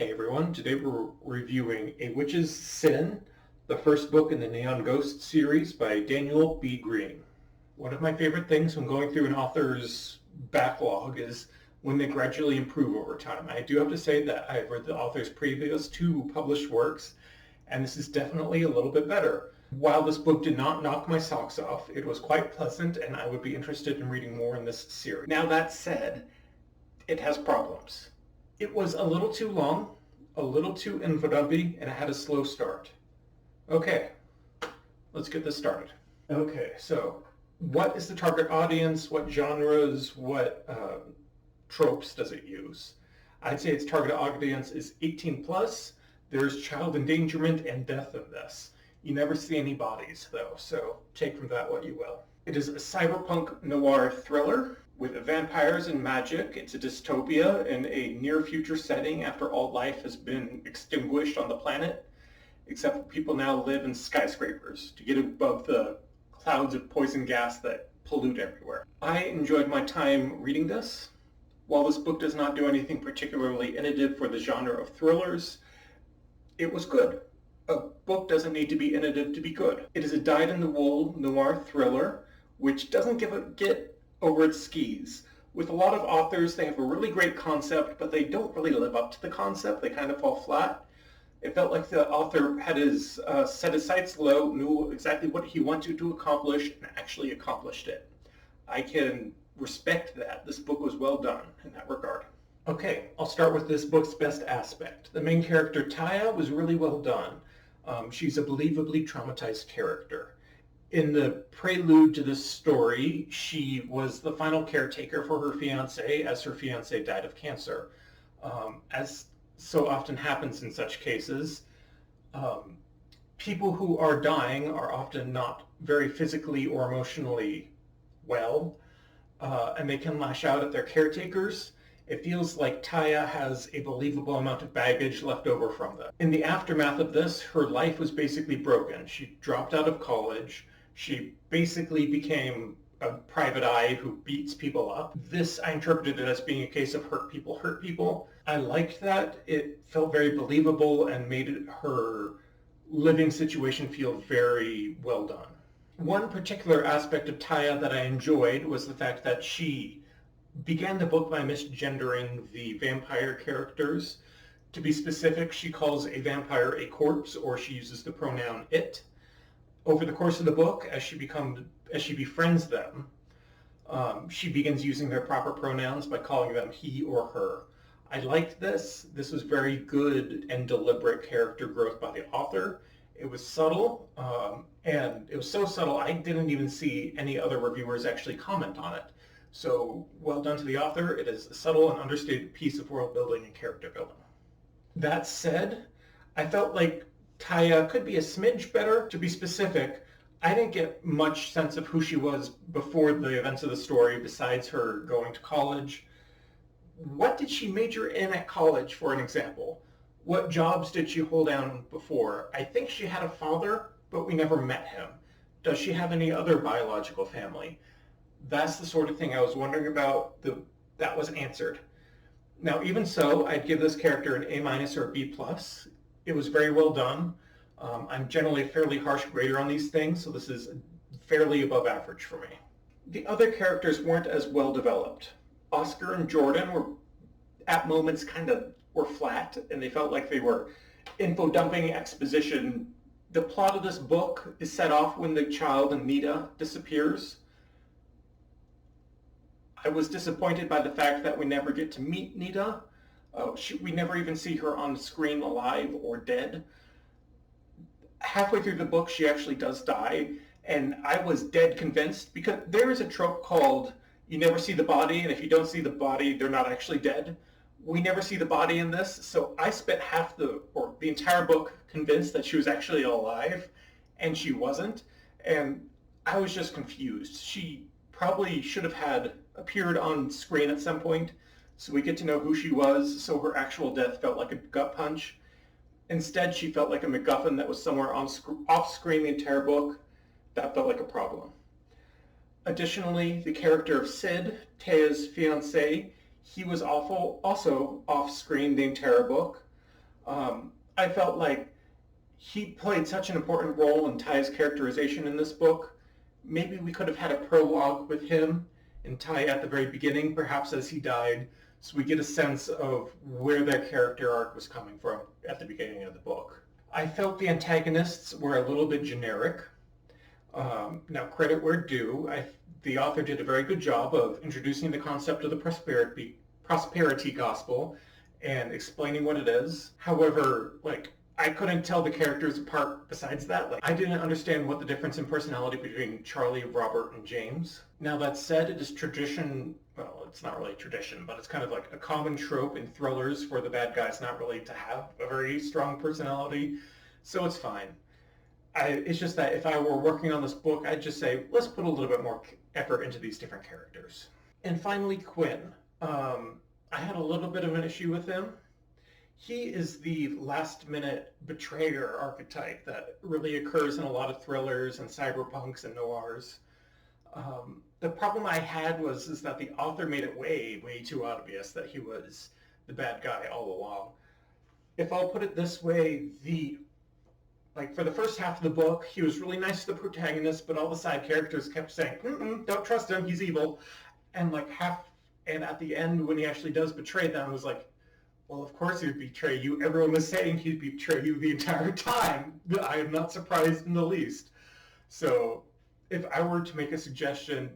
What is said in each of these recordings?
Hey everyone, today we're reviewing A Witch's Sin, the first book in the Neon Ghost series by Daniel B. Greene. One of my favorite things when going through an author's backlog is when they gradually improve over time. I do have to say that I've read the author's previous two published works, and this is definitely a little bit better. While this book did not knock my socks off, it was quite pleasant, and I would be interested in reading more in this series. Now that said, it has problems. It was a little too long, a little too info-dumpy, and it had a slow start. Okay, let's get this started. Okay, so what is the target audience? What genres? What tropes does it use? I'd say its target audience is 18 plus. There's child endangerment and death in this. You never see any bodies though, so take from that what you will. It is a cyberpunk noir thriller with vampires and magic. It's a dystopia in a near-future setting after all life has been extinguished on the planet, except people now live in skyscrapers to get above the clouds of poison gas that pollute everywhere. I enjoyed my time reading this. While this book does not do anything particularly innovative for the genre of thrillers, it was good. A book doesn't need to be innovative to be good. It is a dyed-in-the-wool noir thriller, which doesn't get over its skis. With a lot of authors, they have a really great concept, but they don't really live up to the concept. They kind of fall flat. It felt like the author had set his sights low, knew exactly what he wanted to accomplish, and actually accomplished it. I can respect that. This book was well done in that regard. Okay, I'll start with this book's best aspect. The main character, Taya, was really well done. She's a believably traumatized character. In the prelude to this story, she was the final caretaker for her fiancé as her fiancé died of cancer. As so often happens in such cases, people who are dying are often not very physically or emotionally well, and they can lash out at their caretakers. It feels like Taya has a believable amount of baggage left over from them. In the aftermath of this, her life was basically broken. She dropped out of college. She basically became a private eye who beats people up. This, I interpreted it as being a case of hurt people hurt people. I liked that. It felt very believable and made her living situation feel very well done. One particular aspect of Taya that I enjoyed was the fact that she began the book by misgendering the vampire characters. To be specific, she calls a vampire a corpse, or she uses the pronoun it. Over the course of the book, as she befriends them, she begins using their proper pronouns by calling them he or her. I liked this. This was very good and deliberate character growth by the author. It was subtle, and it was so subtle I didn't even see any other reviewers actually comment on it. So well done to the author. It is a subtle and understated piece of world building and character building. That said, I felt like Taya could be a smidge better. To be specific, I didn't get much sense of who she was before the events of the story besides her going to college. What did she major in at college, for an example? What jobs did she hold down before? I think she had a father, but we never met him. Does she have any other biological family? That's the sort of thing I was wondering about. That was answered. Now, even so, I'd give this character an A- or a B+. It was very well done. I'm generally a fairly harsh grader on these things, so this is fairly above average for me. The other characters weren't as well developed. Oscar and Jordan were, at moments, were flat, and they felt like they were info-dumping exposition. The plot of this book is set off when the child, Anita, disappears. I was disappointed by the fact that we never get to meet Nita. We never even see her on screen alive or dead. Halfway through the book, she actually does die, and I was dead convinced, because there is a trope called you never see the body, and if you don't see the body, they're not actually dead. We never see the body in this, so I spent the entire book convinced that she was actually alive, and she wasn't, and I was just confused. She probably should have appeared on screen at some point, so we get to know who she was, so her actual death felt like a gut punch. Instead, she felt like a MacGuffin that was somewhere off screen the entire book. That felt like a problem. Additionally, the character of Sid, Taya's fiancé, he was also off screen the entire book. I felt like he played such an important role in Ty's characterization in this book. Maybe we could have had a prologue with him and Ty at the very beginning, perhaps as he died, so we get a sense of where their character arc was coming from at the beginning of the book. I felt the antagonists were a little bit generic. Now, credit where due, the author did a very good job of introducing the concept of the prosperity gospel and explaining what it is. However, I couldn't tell the characters apart besides that. I didn't understand what the difference in personality between Charlie, Robert, and James. Now, that said, it is tradition, well, it's not really tradition, but it's kind of like a common trope in thrillers for the bad guys not really to have a very strong personality, so it's fine. It's just that if I were working on this book, I'd just say, let's put a little bit more effort into these different characters. And finally, Quinn. I had a little bit of an issue with him. He is the last-minute betrayer archetype that really occurs in a lot of thrillers and cyberpunks and noirs. The problem I had is that the author made it way too obvious that he was the bad guy all along. If I'll put it this way, for the first half of the book, he was really nice to the protagonist, but all the side characters kept saying, don't trust him, he's evil. And at the end, when he actually does betray them, it was like, well, of course he'd betray you. Everyone was saying he'd betray you the entire time. I am not surprised in the least. So if I were to make a suggestion,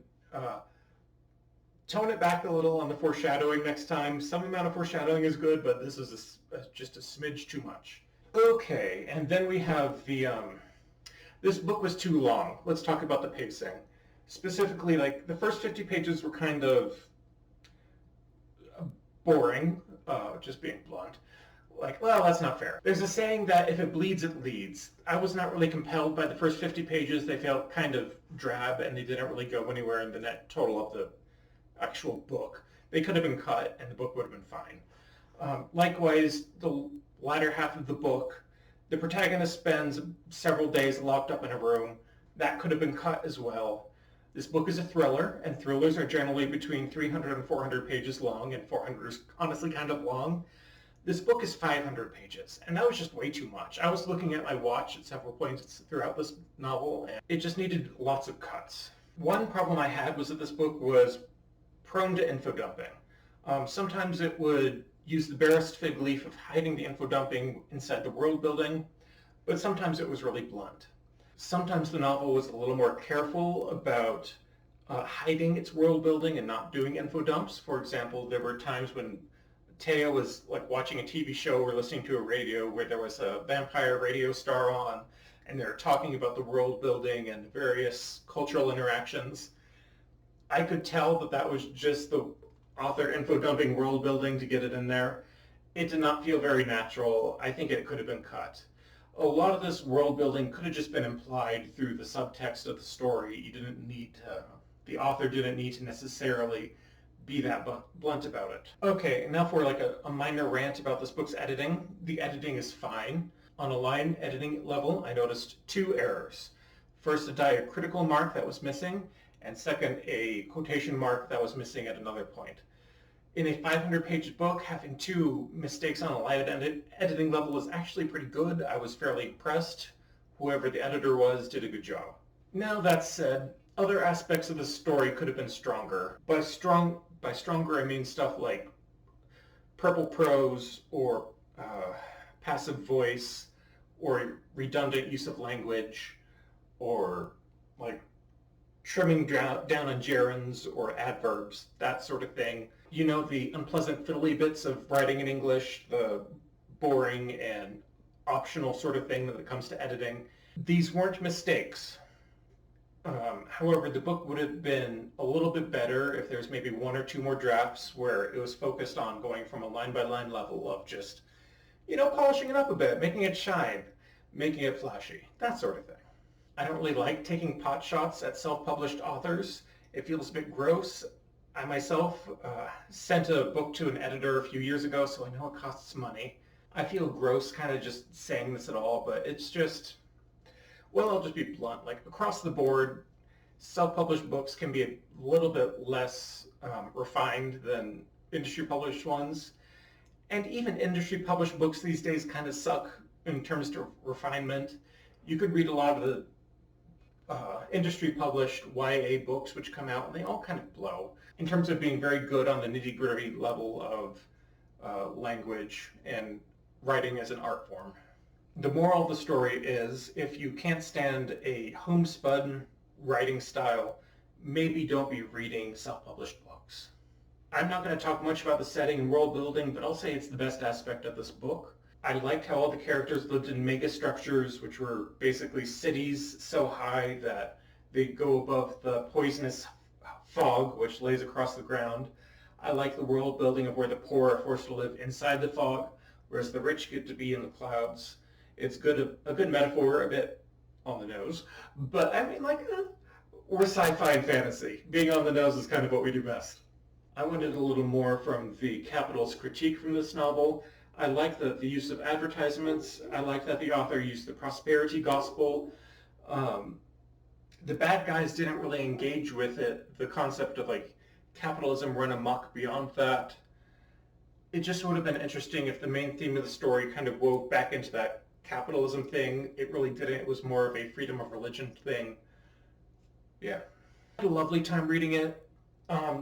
tone it back a little on the foreshadowing next time. Some amount of foreshadowing is good, but this is just a smidge too much. Okay, and then we have this book was too long. Let's talk about the pacing. Specifically, the first 50 pages were kind of boring, just being blunt. Well, that's not fair. There's a saying that if it bleeds, it leads. I was not really compelled by the first 50 pages. They felt kind of drab, and they didn't really go anywhere in the net total of the actual book. They could have been cut, and the book would have been fine. Likewise, the latter half of the book, the protagonist spends several days locked up in a room. That could have been cut as well. This book is a thriller, and thrillers are generally between 300 and 400 pages long, and 400 is honestly kind of long. This book is 500 pages, and that was just way too much. I was looking at my watch at several points throughout this novel, and it just needed lots of cuts. One problem I had was that this book was prone to info dumping. Sometimes it would use the barest fig leaf of hiding the info dumping inside the world building, but sometimes it was really blunt. Sometimes the novel was a little more careful about hiding its world building and not doing info dumps. For example, there were times when Taya was watching a TV show or listening to a radio where there was a vampire radio star on, and they're talking about the world building and various cultural interactions. I could tell that was just the author info dumping world building to get it in there. It did not feel very natural. I think it could have been cut. A lot of this world building could have just been implied through the subtext of the story. The author didn't need to necessarily be that blunt about it. Okay, now for a minor rant about this book's editing. The editing is fine. On a line editing level, I noticed two errors. First, a diacritical mark that was missing, and second, a quotation mark that was missing at another point. In a 500-page book, having two mistakes on a line editing level was actually pretty good. I was fairly impressed. Whoever the editor was did a good job. Now that said, other aspects of the story could have been stronger. By stronger, I mean stuff like purple prose or passive voice or redundant use of language or trimming down on gerunds or adverbs, that sort of thing. The unpleasant fiddly bits of writing in English, the boring and optional sort of thing when it comes to editing. These weren't mistakes. However, the book would have been a little bit better if there's maybe one or two more drafts where it was focused on going from a line-by-line level of just, polishing it up a bit, making it shine, making it flashy, that sort of thing. I don't really like taking pot shots at self-published authors. It feels a bit gross. I myself sent a book to an editor a few years ago, so I know it costs money. I feel gross kind of just saying this at all, but it's just, well, I'll just be blunt. Across the board, self-published books can be a little bit less refined than industry-published ones. And even industry published books these days kind of suck in terms of refinement. You could read a lot of the industry published YA books which come out and they all kind of blow in terms of being very good on the nitty gritty level of language and writing as an art form. The moral of the story is if you can't stand a homespun writing style, maybe don't be reading self-published books. I'm not going to talk much about the setting and world building, but I'll say it's the best aspect of this book. I liked how all the characters lived in megastructures, which were basically cities so high that they go above the poisonous fog, which lays across the ground. I like the world building of where the poor are forced to live inside the fog, whereas the rich get to be in the clouds. It's a good metaphor, a bit on the nose, but I mean, we're sci-fi and fantasy. Being on the nose is kind of what we do best. I wanted a little more from the capitalist critique from this novel. I like the use of advertisements. I like that the author used the prosperity gospel. The bad guys didn't really engage with it, the concept of capitalism run amok beyond that. It just would have been interesting if the main theme of the story kind of wove back into that capitalism thing. It really didn't. It was more of a freedom of religion thing. Yeah. I had a lovely time reading it.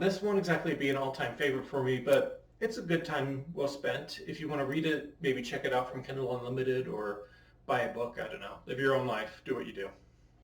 This won't exactly be an all-time favorite for me, but it's a good time well spent. If you want to read it, maybe check it out from Kindle Unlimited or buy a book. I don't know. Live your own life. Do what you do.